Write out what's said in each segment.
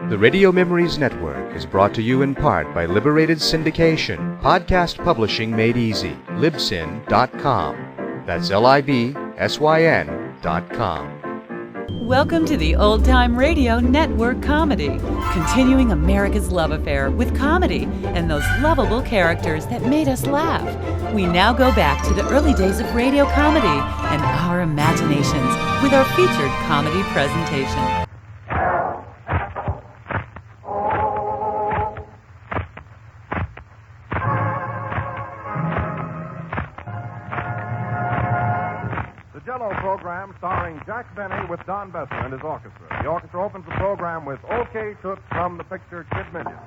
The Radio Memories Network is brought to you in part by Liberated Syndication, podcast publishing made easy, libsyn.com. That's LIBSYN.com. Welcome to the Old Time Radio Network Comedy, continuing America's love affair with comedy and those lovable characters that made us laugh. We now go back to the early days of radio comedy and our imaginations with our featured comedy presentation. Program starring Jack Benny with Don Besser and his orchestra. The orchestra opens the program with OK Toots from the picture Kid Million.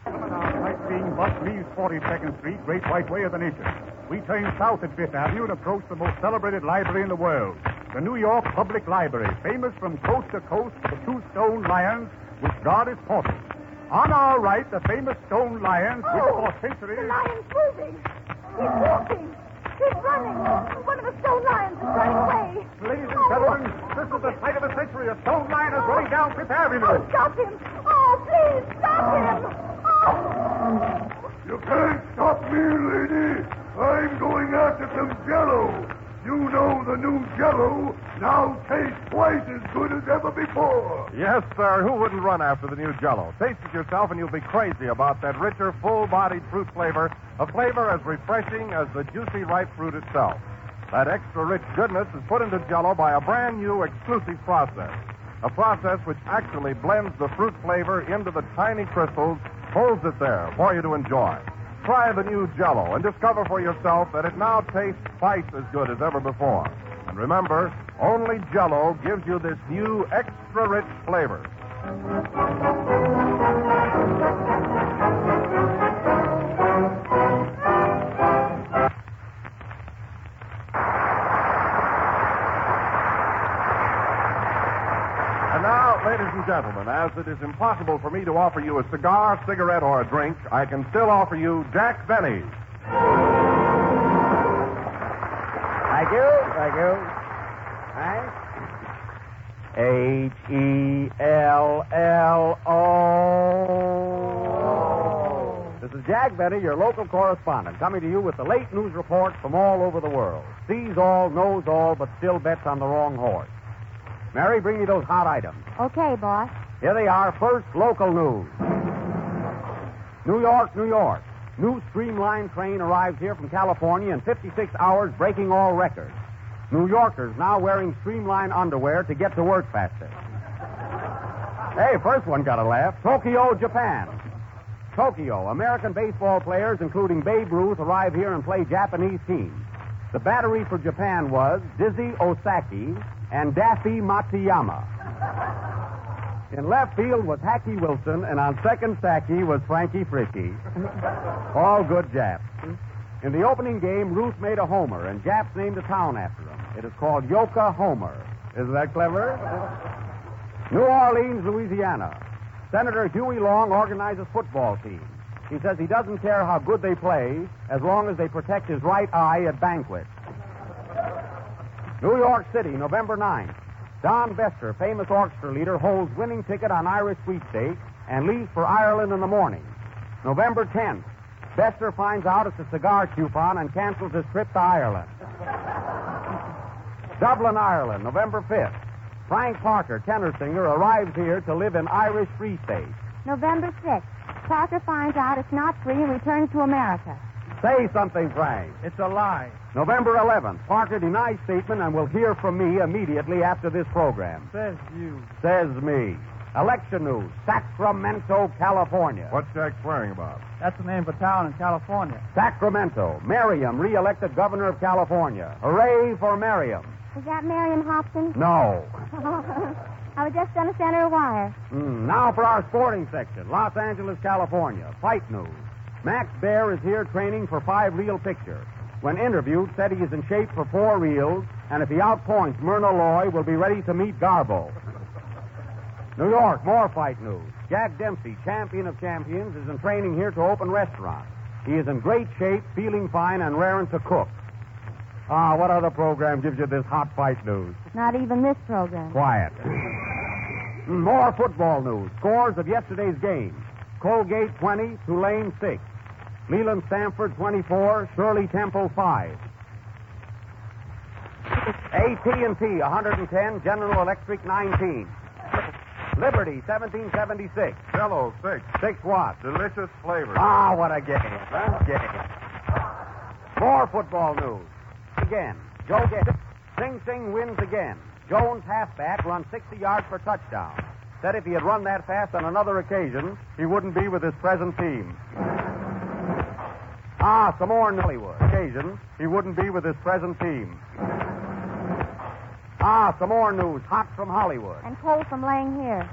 Coming out, sightseeing bus leaves 42nd Street, Great White Way of the nation. We turn south at Fifth Avenue and approach the most celebrated library in the world, the New York Public Library, famous from coast to coast for the two stone lions which guard its portals. On our right, the famous stone lions which for centuries... The lion's moving. He's walking. He's running. One of the stone lions is running away. Ladies and gentlemen, this is the sight of the century. A stone lion is running down Fifth Avenue. Oh, stop him. Oh, please, stop him. Oh. You can't stop me, lady. I'm going after some Jell-O. You know the new Jell-O now tastes twice as good as ever before. Yes, sir. Who wouldn't run after the new Jell-O? Taste it yourself and you'll be crazy about that richer, full-bodied fruit flavor, a flavor as refreshing as the juicy ripe fruit itself. That extra rich goodness is put into Jell-O by a brand new exclusive process, a process which actually blends the fruit flavor into the tiny crystals, holds it there for you to enjoy. Try the new Jell-O and discover for yourself that it now tastes twice as good as ever before. And remember, only Jell-O gives you this new extra rich flavor. And now, ladies and gentlemen, as it is impossible for me to offer you a cigar, cigarette, or a drink, I can still offer you Jack Benny. Thank you. Thank you. Thanks. H-E-L-L-O. This is Jack Benny, your local correspondent, coming to you with the late news reports from all over the world. Sees all, knows all, but still bets on the wrong horse. Mary, bring me those hot items. Okay, boss. Here they are. First, local news. New York, New York. New streamlined train arrives here from California in 56 hours, breaking all records. New Yorkers now wearing streamlined underwear to get to work faster. Hey, first one got a laugh. Tokyo, Japan. Tokyo, American baseball players, including Babe Ruth, arrive here and play Japanese teams. The battery for Japan was Dizzy Osaki and Daffy Matsuyama. In left field was Hacky Wilson, and on second stacky was Frankie Fricky. All good Japs. In the opening game, Ruth made a homer, and Japs named a town after him. It is called Yokohama. Isn't that clever? New Orleans, Louisiana. Senator Huey Long organizes football teams. He says he doesn't care how good they play as long as they protect his right eye at banquets. New York City, November 9th. Don Besser, famous orchestra leader, holds winning ticket on Irish sweepstakes and leaves for Ireland in the morning. November 10th. Besser finds out it's a cigar coupon and cancels his trip to Ireland. Dublin, Ireland, November 5th. Frank Parker, tenor singer, arrives here to live in Irish Free State. November 6th. Parker finds out it's not free and returns to America. Say something, Frank. It's a lie. November 11th. Parker denies statement and will hear from me immediately after this program. Says you. Says me. Election news. Sacramento, California. What's Jack swearing about? That's the name of a town in California. Sacramento. Merriam, re-elected governor of California. Hooray for Merriam. Is that Miriam Hopkins? No. I was just going to send her a wire. Now for our sporting section. Los Angeles, California. Fight news. Max Baer is here training for 5-reel picture. When interviewed, said he is in shape for 4 reels, and if he outpoints Myrna Loy, will be ready to meet Garbo. New York, more fight news. Jack Dempsey, champion of champions, is in training here to open restaurant. He is in great shape, feeling fine, and raring to cook. What other program gives you this hot fight news? Not even this program. Quiet. More football news. Scores of yesterday's game. Colgate 20, Tulane 6. Leland Stanford 24, Shirley Temple 5. AT&T 110, General Electric 19. Liberty 1776. Jello, 6. 6 what? Delicious flavor. What a game. More football news. Again. Joe gets Sing Sing wins again. Jones, halfback, runs 60 yards for touchdown. Said if he had run that fast on another occasion, he wouldn't be with his present team. Some more in Hollywood. Occasion, he wouldn't be with his present team. Some more news. Hot from Hollywood. And cold from laying here.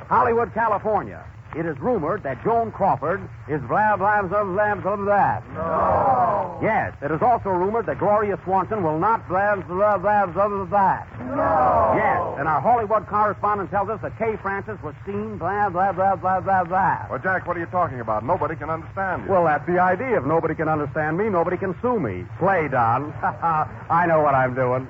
Hollywood, California. It is rumored that Joan Crawford is blah, blah, blah, blah, blah, blah. No. Yes, it is also rumored that Gloria Swanson will not blah, blah, blah, blah, blah, blah. No. Yes, and our Hollywood correspondent tells us that Kay Francis was seen blah, blah, blah, blah, blah, blah. Well, Jack, what are you talking about? Nobody can understand you. Well, that's the idea. If nobody can understand me, nobody can sue me. Play, Don. I know what I'm doing.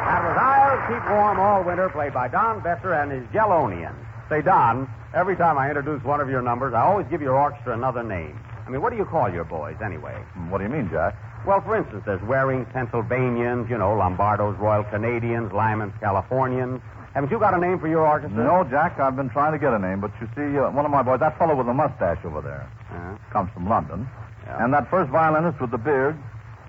That was I'll Keep Warm All Winter, played by Don Besser and his Jellonians. Say, Don, every time I introduce one of your numbers, I always give your orchestra another name. I mean, what do you call your boys, anyway? What do you mean, Jack? Well, for instance, there's Waring's Pennsylvanians, Lombardo's Royal Canadians, Lyman's Californians. Haven't you got a name for your orchestra? No, Jack, I've been trying to get a name, but you see, one of my boys, that fellow with the mustache over there, comes from London. Yeah. And that first violinist with the beard,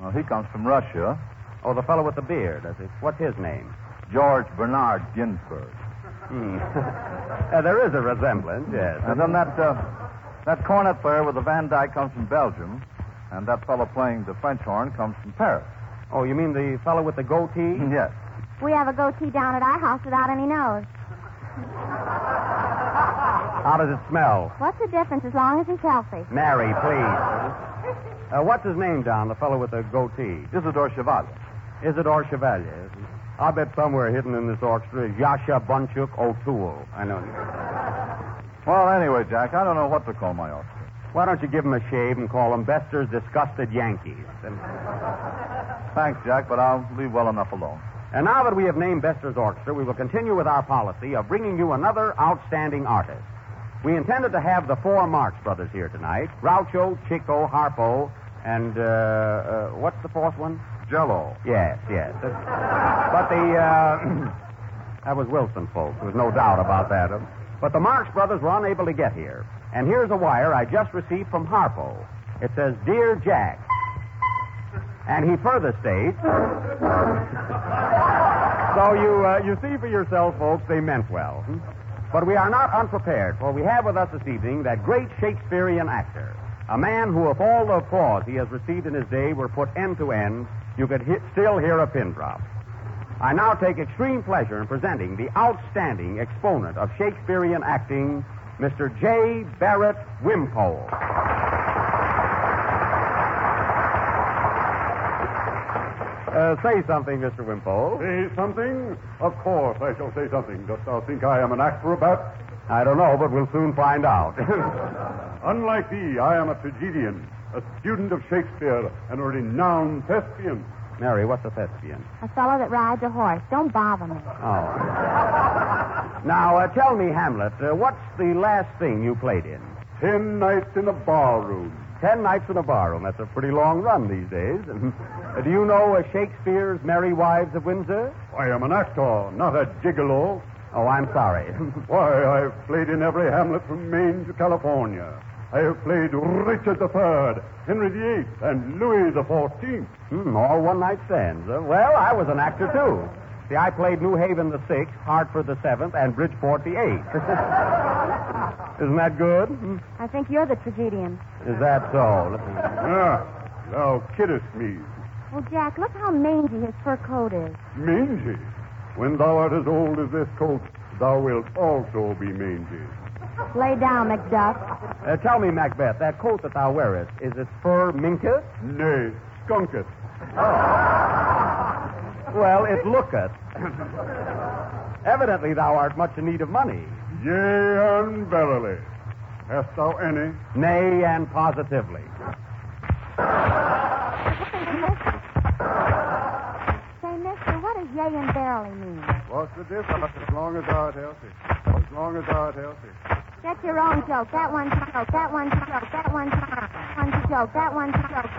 well, he comes from Russia. Oh, the fellow with the beard. What's his name? George Bernard Ginsberg. There is a resemblance, yes. And then that cornet player with the Van Dyke comes from Belgium, and that fellow playing the French horn comes from Paris. Oh, you mean the fellow with the goatee? Yes. We have a goatee down at our house without any nose. How does it smell? What's the difference as long as he's healthy? Mary, please. What's his name, Don, the fellow with the goatee? Isidore Chevalier. Isidore Chevalier. I'll bet somewhere hidden in this orchestra is Yasha Bunchuk O'Toole. I know. Well, anyway, Jack, I don't know what to call my orchestra. Why don't you give him a shave and call him Bester's Disgusted Yankees? Thanks, Jack, but I'll leave well enough alone. And now that we have named Bester's Orchestra, we will continue with our policy of bringing you another outstanding artist. We intended to have the four Marx Brothers here tonight. Groucho, Chico, Harpo, and, what's the fourth one? Jello. Yes. But that was Wilson, folks. There was no doubt about that. But the Marx Brothers were unable to get here. And here's a wire I just received from Harpo. It says, Dear Jack. And he further states... So you see for yourself, folks, they meant well. But we are not unprepared, for we have with us this evening that great Shakespearean actor, a man who, if all the applause he has received in his day were put end to end, you could still hear a pin drop. I now take extreme pleasure in presenting the outstanding exponent of Shakespearean acting, Mr. J. Barrett Wimpole. Say something, Mr. Wimpole. Say something? Of course I shall say something. Dost thou think I am an acrobat? I don't know, but we'll soon find out. Unlike thee, I am a tragedian, a student of Shakespeare, and a renowned thespian. Mary, what's a thespian? A fellow that rides a horse. Don't bother me. Oh. Now, tell me, Hamlet, what's the last thing you played in? 10 nights in a barroom. 10 nights in a barroom. That's a pretty long run these days. Do you know Shakespeare's Merry Wives of Windsor? I am an actor, not a gigolo. Oh, I'm sorry. Why, I've played in every Hamlet from Maine to California. I have played Richard III, Henry VIII, and Louis XIV. All one-night stands. Well, I was an actor, too. See, I played New Haven the 6th, Hartford the 7th, and Bridgeport the 8th. Isn't that good? I think you're the tragedian. Is that so? Thou kiddest me. Oh, Jack, look how mangy his fur coat is. Mangy? When thou art as old as this coat, thou wilt also be mangy. Lay down, Macduff. Tell me, Macbeth, that coat that thou wearest, is it fur minketh? Nay, skunketh. Well, it looketh. Evidently thou art much in need of money. Yea, and verily. Hast thou any? Nay, and positively. Say, mister, what does yay and barely mean? What's the difference as long as thou art healthy? As long as thou art healthy. Get your own joke. That one's a joke. That one's a joke. That one's a joke. That one's a joke.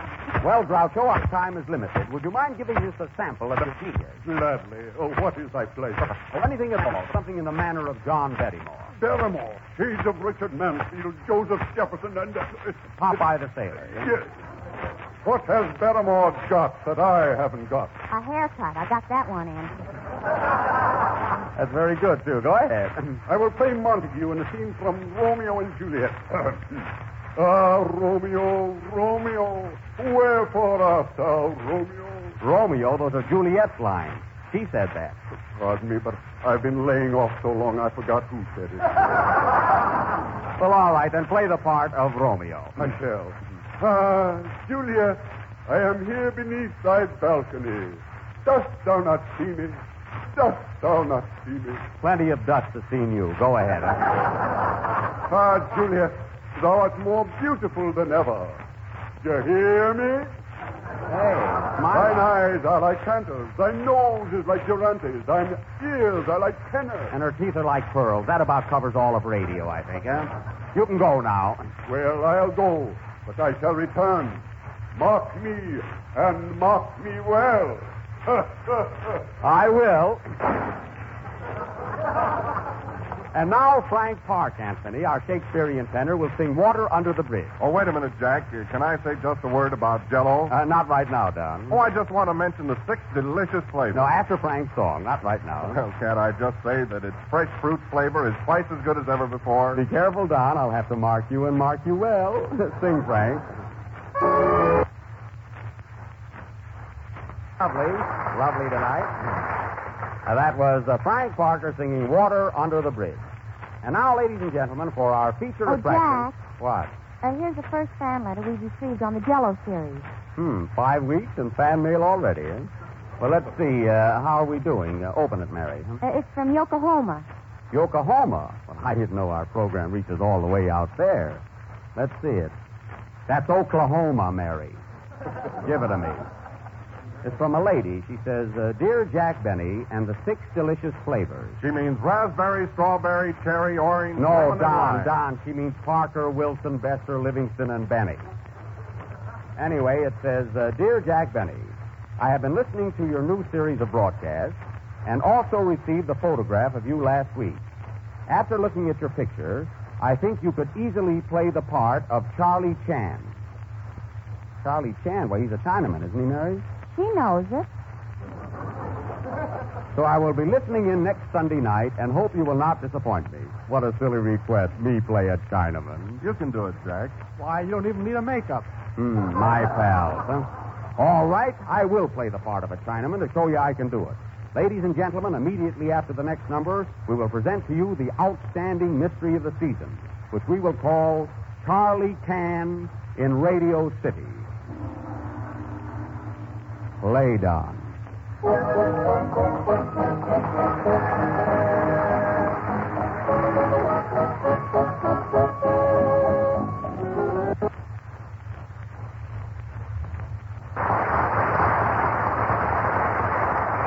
Well, Groucho, our time is limited. Would you mind giving us a sample of your genius? Gladly. Oh, what is thy pleasure? Or anything at all, something in the manner of John Barrymore. Barrymore, shades of Richard Mansfield, Joseph Jefferson, and... Popeye the Sailor. Yes. What has Barrymore got that I haven't got? A haircut. I got that one in. That's very good, too. Go ahead. I will play Montague in a scene from Romeo and Juliet. Ah, Romeo, Romeo, wherefore art thou, Romeo? Romeo, those are Juliet's lines. She said that. Pardon me, but I've been laying off so long I forgot who said it. Well, all right, then play the part of Romeo. I shall. Ah, Juliet, I am here beneath thy balcony. Dost thou not see me? Dost thou not see me? Plenty of dust has seen you. Go ahead. Ah, Juliet, thou art more beautiful than ever. Do you hear me? Hey, Thine eyes are like canters. Thy nose is like Durante's. Thine ears are like tenors. And her teeth are like pearls. That about covers all of radio, I think, huh? You can go now. Well, I'll go, but I shall return. Mark me, and mark me well. I will. And now Frank Park, Anthony, our Shakespearean tenor, will sing Water Under the Bridge. Oh, wait a minute, Jack. Can I say just a word about Jell-O? Not right now, Don. Oh, I just want to mention the 6 delicious flavors. No, after Frank's song, not right now. Well, can't I just say that its fresh fruit flavor is twice as good as ever before? Be careful, Don. I'll have to mark you and mark you well. Sing, Frank. Lovely tonight. That was Frank Parker singing Water Under the Bridge. And now, ladies and gentlemen, for our feature attraction. Jack. What? Here's the first fan letter we've received on the Jell-O series. 5 weeks and fan mail already, eh? Well, let's see. How are we doing? Open it, Mary. It's from Yokohama. Yokohama? Well, I didn't know our program reaches all the way out there. Let's see it. That's Oklahoma, Mary. Give it to me. It's from a lady. She says, Dear Jack Benny and the 6 delicious flavors. She means raspberry, strawberry, cherry, orange... No, lemon, and lime. Don. She means Parker, Wilson, Besser, Livingston, and Benny. Anyway, it says, Dear Jack Benny, I have been listening to your new series of broadcasts and also received a photograph of you last week. After looking at your picture, I think you could easily play the part of Charlie Chan. Charlie Chan? Well, he's a Chinaman, isn't he, Mary? She knows it. So I will be listening in next Sunday night and hope you will not disappoint me. What a silly request, me play a Chinaman. You can do it, Jack. Why, you don't even need a makeup. My pals, huh? All right, I will play the part of a Chinaman to show you I can do it. Ladies and gentlemen, immediately after the next number, we will present to you the outstanding mystery of the season, which we will call Charlie Can in Radio City. Play, Don.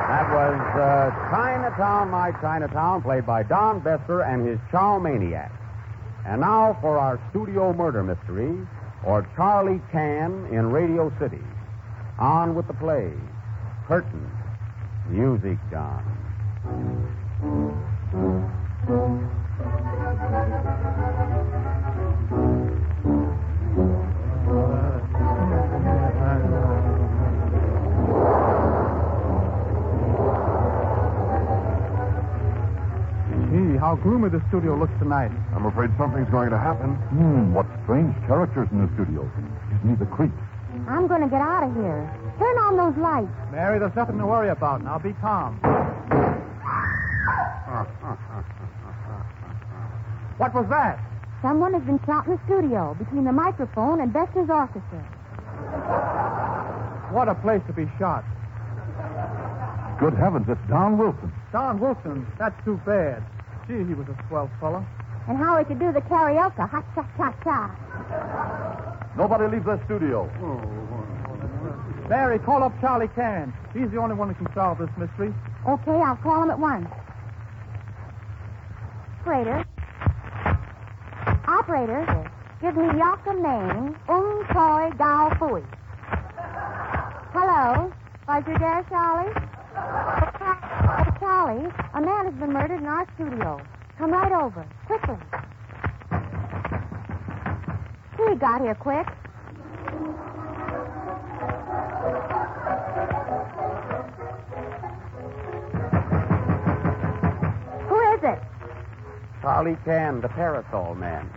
That was Chinatown, My Chinatown, played by Don Besser and his Chow Maniac. And now for our studio murder mystery, or Charlie Can in Radio City. On with the play. Curtain. Music, John. Gee, how gloomy the studio looks tonight. I'm afraid something's going to happen. What strange characters in the studio. Gives me the creeps. I'm going to get out of here. Turn on those lights. Mary, there's nothing to worry about. Now be calm. What was that? Someone has been shot in the studio between the microphone and Besser's orchestra. What a place to be shot. Good heavens, it's Don Wilson. Don Wilson, that's too bad. Gee, he was a swell fellow. And how we could do the karaoke. Ha-cha-cha-cha. Nobody leaves the studio. Barry, call up Charlie Can. He's the only one who can solve this mystery. Okay, I'll call him at once. Operator, give me Yaka Main, Toy Gao Fui. Hello? Was you there, Charlie? Oh, Charlie, a man has been murdered in our studio. Come right over, quickly. Who got here quick? Who is it? Charlie Can, the parasol man.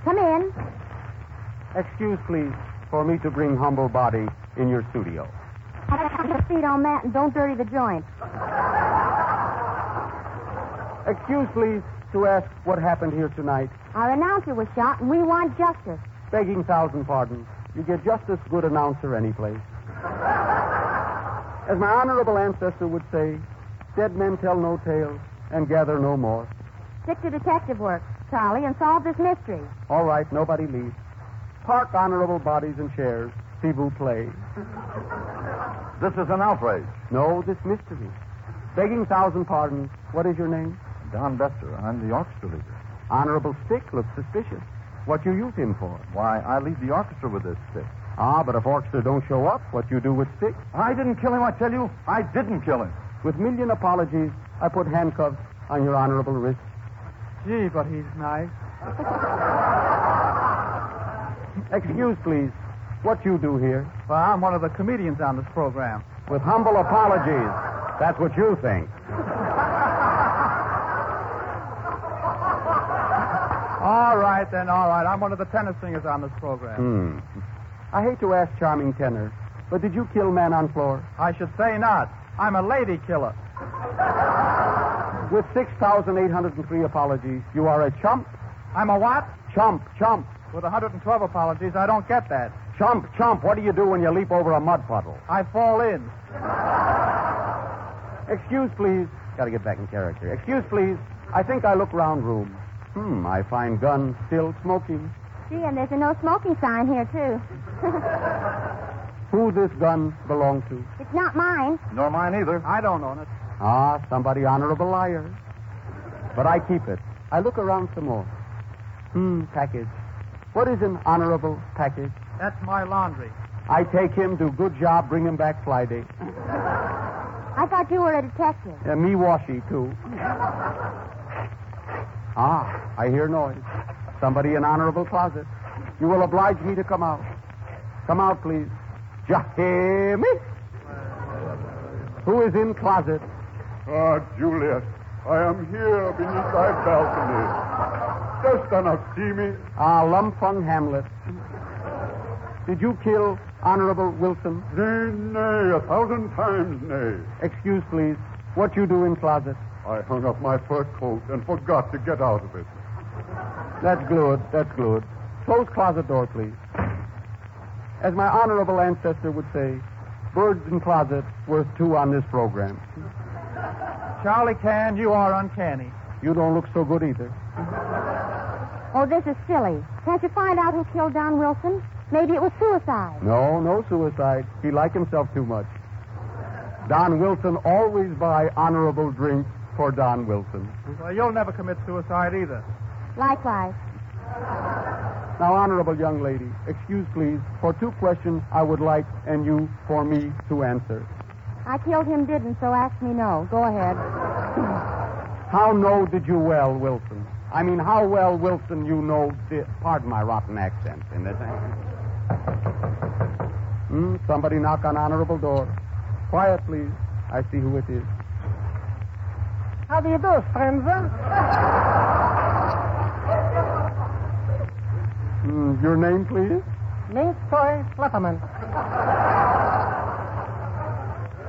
Come in. Excuse, please, for me to bring humble body in your studio. Have your feet on that and don't dirty the joint. Excuse, please, to ask what happened here tonight. Our announcer was shot and we want justice. Begging thousand pardons, you get just as good announcer anyplace. As my honorable ancestor would say, dead men tell no tales and gather no more. Stick to detective work, Charlie, and solve this mystery. All right, nobody leaves. Park honorable bodies and chairs. See vous play. This is an outrage. No, this mystery. Begging thousand pardons, what is your name? Don Bester. I'm the orchestra leader. Honorable stick looks suspicious. What you use him for? Why, I lead the orchestra with this stick. Ah, but if orchestra don't show up, what you do with stick? I didn't kill him, I tell you. I didn't kill him. With million apologies, I put handcuffs on your honorable wrist. Gee, but he's nice. Excuse, please. What you do here? Well, I'm one of the comedians on this program. With humble apologies. That's what you think. All right, then, all right. I'm one of the tenor singers on this program. I hate to ask charming tenor, but did you kill man on floor? I should say not. I'm a lady killer. With 6,803 apologies, you are a chump? I'm a what? Chump. With 112 apologies, I don't get that. Chump. What do you do when you leap over a mud puddle? I fall in. Excuse, please. Got to get back in character. Excuse, please. I think I look round room. I find gun still smoking. Gee, and there's a no smoking sign here, too. Who this gun belong to? It's not mine. Nor mine either. I don't own it. Ah, somebody honorable liar. But I keep it. I look around some more. Package. What is an honorable package? That's my laundry. I take him, do good job, bring him back Friday. I thought you were a detective. Me washy, too. I hear noise. Somebody in honorable closet. You will oblige me to come out. Come out, please. Hear me? Who is in closet? Juliet, I am here beneath thy balcony. Dost thou not see me? Lumfung Hamlet. Did you kill Honorable Wilson? Nay, 1,000 times nay. Excuse, please. What you do in closet? I hung up my fur coat and forgot to get out of it. That's good. Close closet door, please. As my honorable ancestor would say, birds in closet worth two on this program. Charlie Can, you are uncanny. You don't look so good either. Oh, this is silly. Can't you find out who killed Don Wilson? Maybe it was suicide. No suicide. He liked himself too much. Don Wilson always buy honorable drinks for Don Wilson. Well, you'll never commit suicide either. Likewise. Now, honorable young lady, excuse, please, for two questions I would like and you for me to answer. I killed him, didn't, so ask me no. Go ahead. How know did you well, Wilson? I mean, how well, Wilson, you know... Pardon my rotten accent in this. Somebody knock on honorable door. Quiet, please. I see who it is. How do you do, stranger? Your name, please? Ming Toy Schlepperman.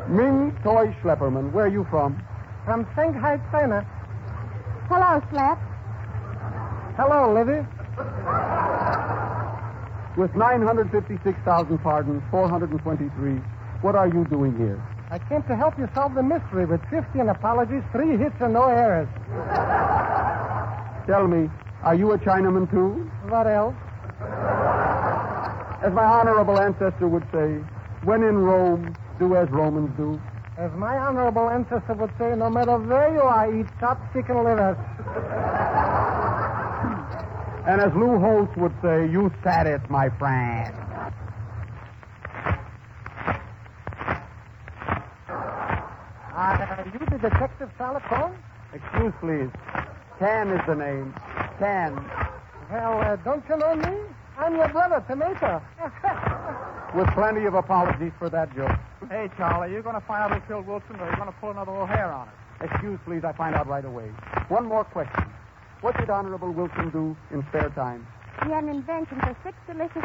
Ming Toy Schlepperman. Where are you from? From Shanghai, China. Hello, Slep. Hello, Livy. With 956,000 pardons, 423, what are you doing here? I came to help you solve the mystery with 15 apologies, 3 hits, and no errors. Tell me, are you a Chinaman, too? What else? As my honorable ancestor would say, when in Rome, do as Romans do. As my honorable ancestor would say, no matter where you are, eat chopped chicken livers. And as Lou Holtz would say, you said it, my friend. Are you the detective Sherlock Holmes? Excuse, please. Can is the name. Can. Well, don't you know me? I'm your brother, Tomato. With plenty of apologies for that joke. Hey, Charlie, you going to find out who killed Wilson, or are you going to pull another O'Hare on it? Excuse, please, I find out right away. One more question. What did Honorable Wilson do in spare time? He had an invention for six delicious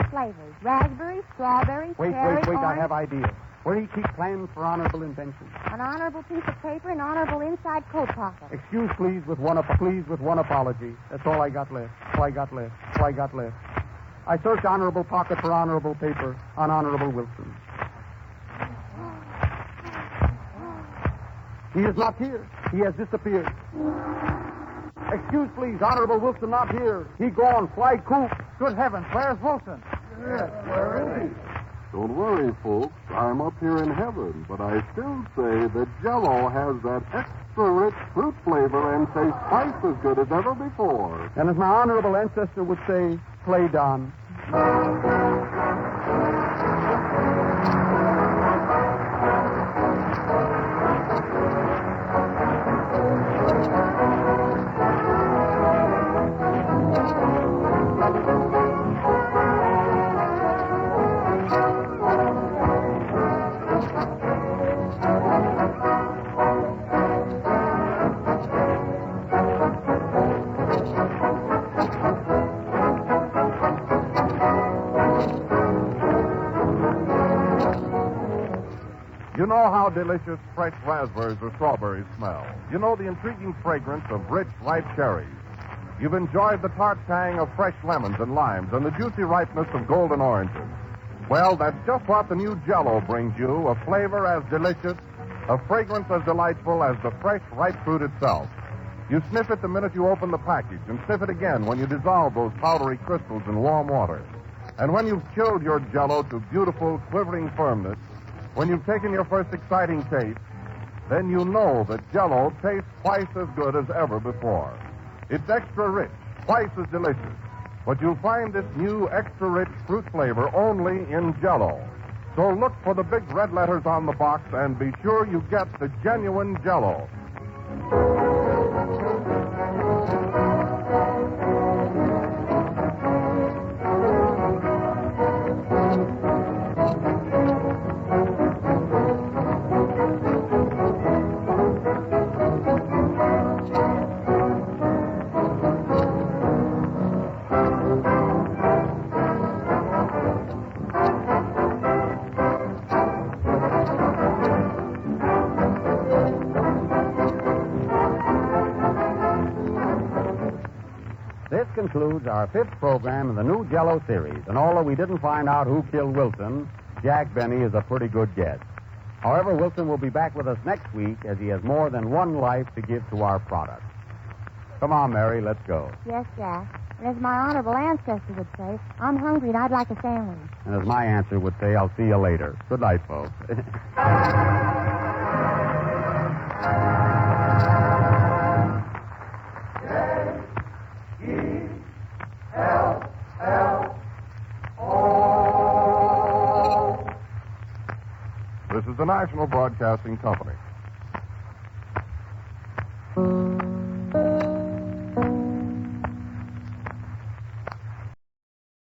flavors. Raspberry, strawberry, Wait, cherry, I orange. have ideas. Where do you keep plans for honorable inventions? An honorable piece of paper and honorable inside coat pocket. Excuse, please, with one apology. That's all I got left. I search honorable pocket for honorable paper on Honorable Wilson. He is not here. He has disappeared. Excuse, please, Honorable Wilson not here. He gone. Fly coop. Good heavens, where's Wilson? Yes, where is he? Don't worry, folks. I'm up here in heaven, but I still say that Jell-O has that extra rich fruit flavor and tastes twice as good as ever before. And as my honorable ancestor would say, play Don. You know how delicious fresh raspberries or strawberries smell. You know the intriguing fragrance of rich, ripe cherries. You've enjoyed the tart tang of fresh lemons and limes and the juicy ripeness of golden oranges. Well, that's just what the new Jell-O brings you, a flavor as delicious, a fragrance as delightful as the fresh, ripe fruit itself. You sniff it the minute you open the package, and sniff it again when you dissolve those powdery crystals in warm water. And when you've chilled your Jell-O to beautiful, quivering firmness, when you've taken your first exciting taste, then you know that Jell-O tastes twice as good as ever before. It's extra rich, twice as delicious. But you'll find this new extra rich fruit flavor only in Jell-O. So look for the big red letters on the box and be sure you get the genuine Jell-O. This concludes our fifth program in the new Jell-O series. And although we didn't find out who killed Wilson, Jack Benny is a pretty good guess. However, Wilson will be back with us next week as he has more than one life to give to our product. Come on, Mary, let's go. Yes, Jack. And as my honorable ancestor would say, I'm hungry and I'd like a sandwich. And as my answer would say, I'll see you later. Good night, folks. This is the National Broadcasting Company.